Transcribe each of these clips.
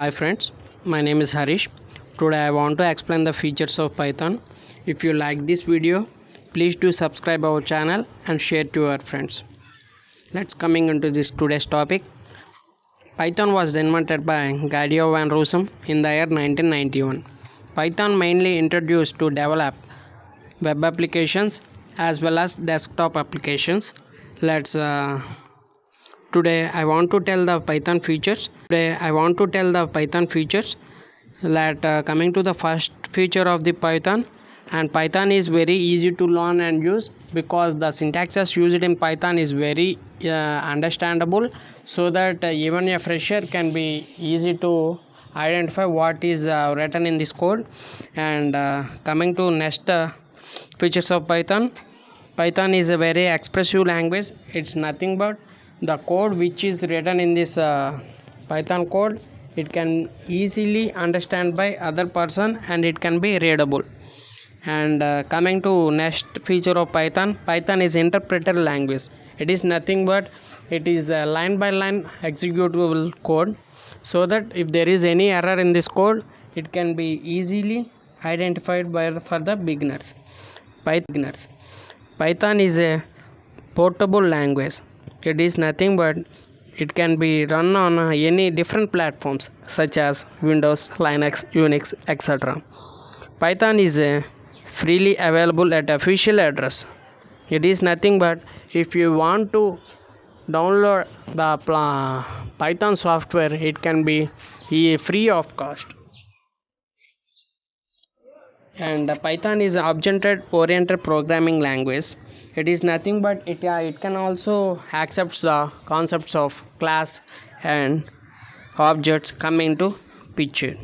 Hi friends, my name is Harish. Today I want to explain the features of Python. If you like this video, please do subscribe our channel and share to your friends. Let's coming into this today's topic. Python was invented by Guido van Rossum in the year 1991. Python mainly introduced to develop web applications as well as desktop applications. Let's Today I want to tell the Python features. Coming to the first feature of the Python, and Python is very easy to learn and use because the syntaxes used in Python is very understandable, so that even a fresher can be easy to identify what is written in this code. And coming to next features of Python is a very expressive language. It's nothing but the code which is written in this Python code. It can easily understand by other person and it can be readable. And coming to next feature of Python is interpreter language. It is nothing but it is a line by line executable code, so that if there is any error in this code, it can be easily identified for the beginners. Python is a portable language. It is nothing but it can be run on any different platforms such as Windows, Linux, Unix, etc. Python is freely available at official address. It is nothing but if you want to download the Python software, it can be free of cost. And Python is an object-oriented programming language. It is nothing but it can also accept the concepts of class and objects come into picture.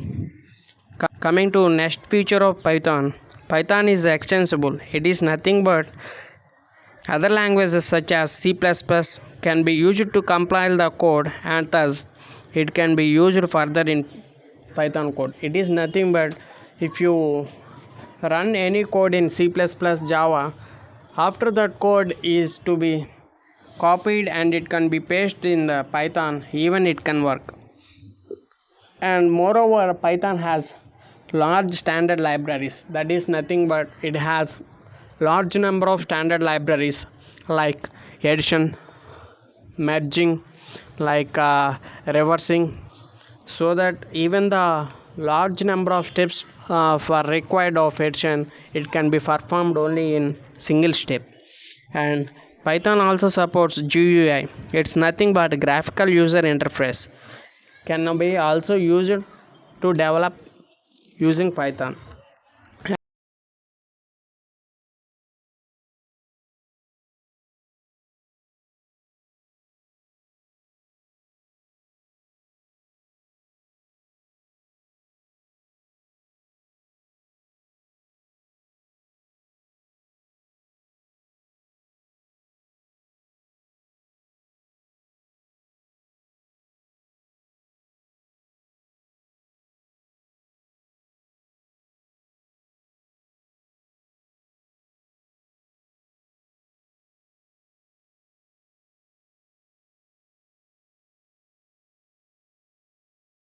Coming to next feature of Python is extensible. It is nothing but other languages such as C++ can be used to compile the code, and thus it can be used further in Python code. It is nothing but if you run any code in C++, Java, after that code is to be copied and it can be pasted in the Python, even it can work. And moreover, Python has large standard libraries. That is nothing but it has large number of standard libraries like addition, merging, like reversing, so that even the large number of steps for required of addition, it can be performed only in single step. And Python also supports GUI. It's nothing but a graphical user interface, can be also used to develop using Python.